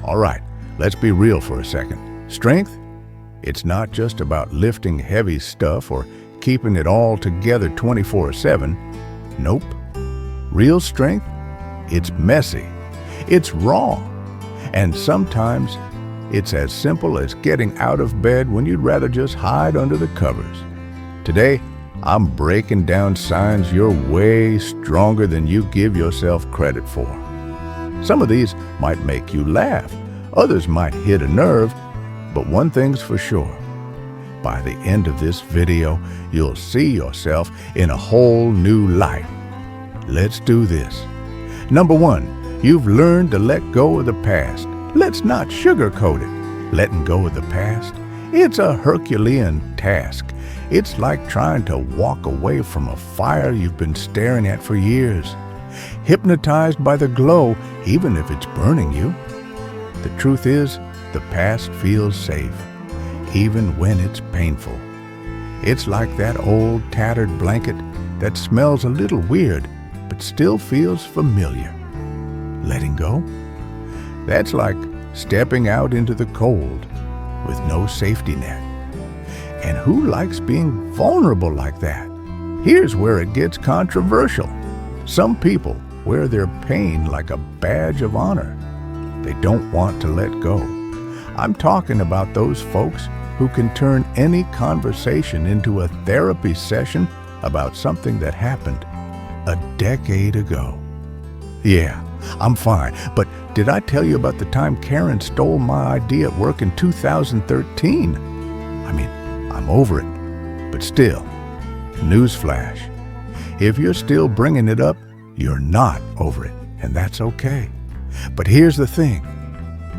All right, let's be real for a second. Strength? It's not just about lifting heavy stuff or keeping it all together 24/7. Nope. Real strength? It's messy. It's raw. And sometimes it's as simple as getting out of bed when you'd rather just hide under the covers. Today, I'm breaking down signs you're way stronger than you give yourself credit for. Some of these might make you laugh, others might hit a nerve, but one thing's for sure. By the end of this video, you'll see yourself in a whole new light. Let's do this. Number 1, you've learned to let go of the past. Let's not sugarcoat it. Letting go of the past, it's a Herculean task. It's like trying to walk away from a fire you've been staring at for years, hypnotized by the glow, even if it's burning you. The truth is, the past feels safe, even when it's painful. It's like that old tattered blanket that smells a little weird, but still feels familiar. Letting go? That's like stepping out into the cold with no safety net. And who likes being vulnerable like that? Here's where it gets controversial. Some people wear their pain like a badge of honor. They don't want to let go. I'm talking about those folks who can turn any conversation into a therapy session about something that happened a decade ago. Yeah, I'm fine, but did I tell you about the time Karen stole my idea at work in 2013? I mean, I'm over it, but still, newsflash. If you're still bringing it up, you're not over it, and that's okay. But here's the thing.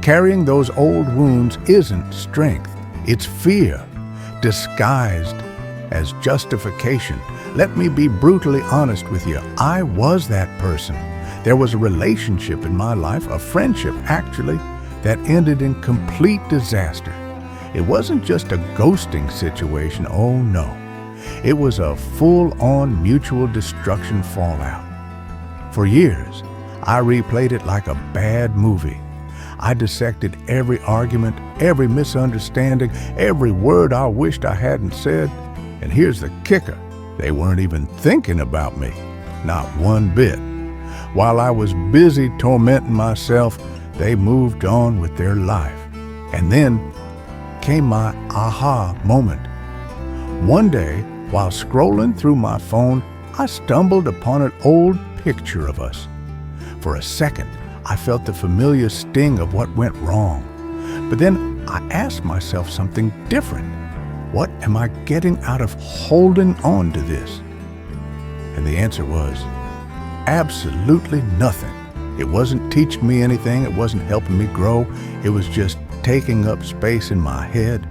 Carrying those old wounds isn't strength. It's fear, disguised as justification. Let me be brutally honest with you. I was that person. There was a relationship in my life, a friendship actually, that ended in complete disaster. It wasn't just a ghosting situation, oh no. It was a full-on mutual destruction fallout. For years, I replayed it like a bad movie. I dissected every argument, every misunderstanding, every word I wished I hadn't said. And here's the kicker. They weren't even thinking about me, not one bit. While I was busy tormenting myself, they moved on with their life. And then came my aha moment. One day, while scrolling through my phone, I stumbled upon an old picture of us. For a second, I felt the familiar sting of what went wrong. But then I asked myself something different. What am I getting out of holding on to this? And the answer was absolutely nothing. It wasn't teaching me anything. It wasn't helping me grow. It was just taking up space in my head,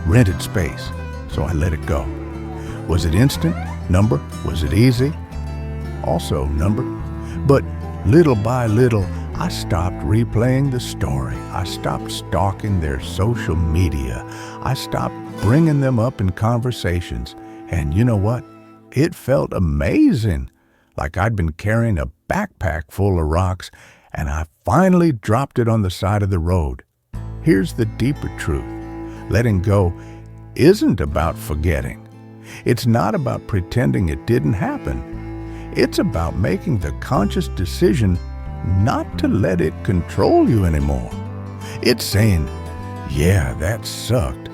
rented space. So I let it go. Was it instant? Number. Was it easy? Also number. But little by little, I stopped replaying the story. I stopped stalking their social media. I stopped bringing them up in conversations. And you know what? It felt amazing. Like I'd been carrying a backpack full of rocks, and I finally dropped it on the side of the road. Here's the deeper truth. Letting go isn't about forgetting. It's not about pretending it didn't happen. It's about making the conscious decision not to let it control you anymore. It's saying, yeah, that sucked,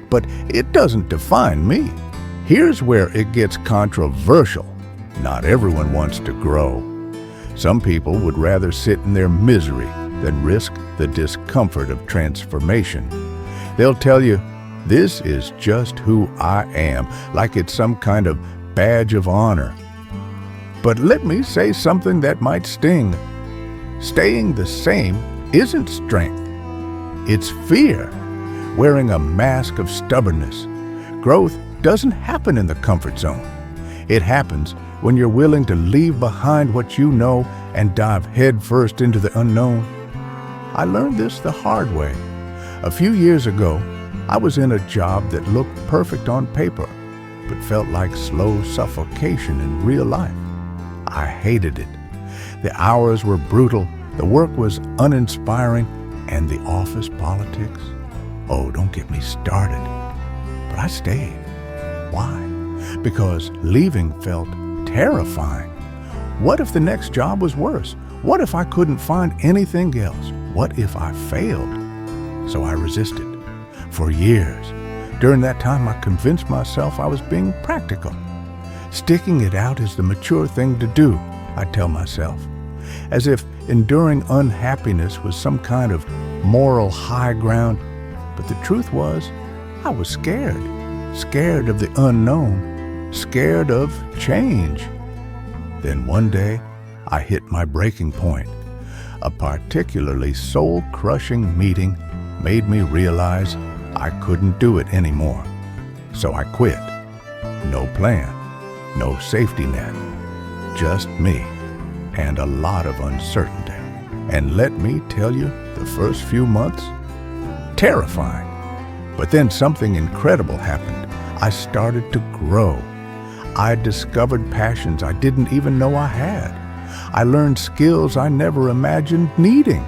but it doesn't define me. Here's where it gets controversial. Not everyone wants to grow. Some people would rather sit in their misery than risk the discomfort of transformation. They'll tell you, this is just who I am, like it's some kind of badge of honor. But let me say something that might sting. Staying the same isn't strength. It's fear, wearing a mask of stubbornness. Growth doesn't happen in the comfort zone. It happens when you're willing to leave behind what you know and dive headfirst into the unknown. I learned this the hard way. A few years ago, I was in a job that looked perfect on paper, but felt like slow suffocation in real life. I hated it. The hours were brutal, the work was uninspiring, And the office politics? Oh, don't get me started. But I stayed. Why? Because leaving felt terrifying. What if the next job was worse? What if I couldn't find anything else? What if I failed? So I resisted. For years. During that time, I convinced myself I was being practical. Sticking it out is the mature thing to do, I tell myself. As if enduring unhappiness was some kind of moral high ground. But the truth was, I was scared. Scared of the unknown. Scared of change. Then one day, I hit my breaking point. A particularly soul-crushing meeting made me realize I couldn't do it anymore. So I quit. No plan, no safety net, just me and a lot of uncertainty. And let me tell you, the first few months, terrifying. But then something incredible happened. I started to grow. I discovered passions I didn't even know I had. I learned skills I never imagined needing,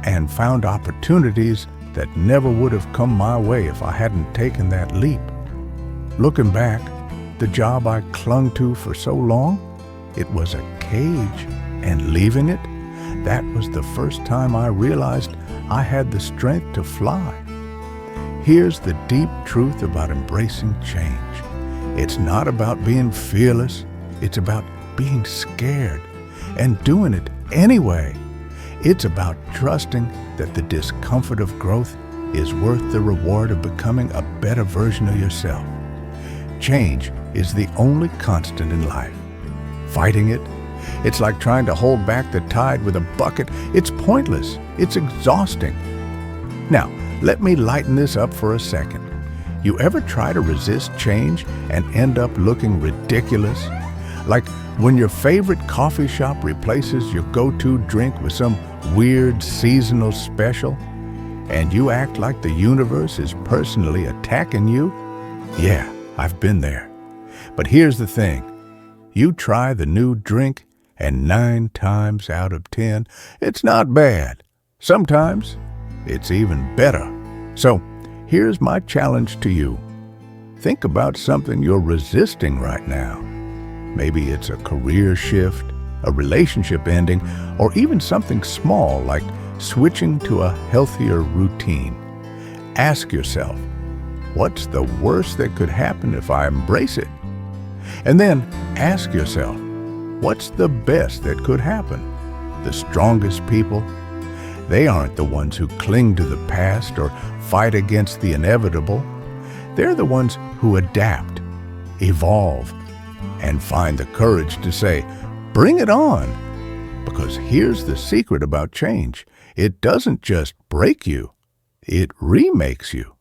and found opportunities that never would have come my way if I hadn't taken that leap. Looking back, the job I clung to for so long, it was a cage, and leaving it, that was the first time I realized I had the strength to fly. Here's the deep truth about embracing change. It's not about being fearless, it's about being scared and doing it anyway. It's about trusting that the discomfort of growth is worth the reward of becoming a better version of yourself. Change is the only constant in life. Fighting it, it's like trying to hold back the tide with a bucket. It's pointless. It's exhausting. Now, let me lighten this up for a second. You ever try to resist change and end up looking ridiculous? Like when your favorite coffee shop replaces your go-to drink with some weird seasonal special, and you act like the universe is personally attacking you? Yeah, I've been there. But here's the thing. You try the new drink, and 9 times out of 10, it's not bad. Sometimes, it's even better. So, here's my challenge to you. Think about something you're resisting right now. Maybe it's a career shift, a relationship ending, or even something small like switching to a healthier routine. Ask yourself, what's the worst that could happen if I embrace it? And then ask yourself, what's the best that could happen? The strongest people, they aren't the ones who cling to the past or fight against the inevitable. They're the ones who adapt, evolve, and find the courage to say, bring it on. Because here's the secret about change. It doesn't just break you, it remakes you.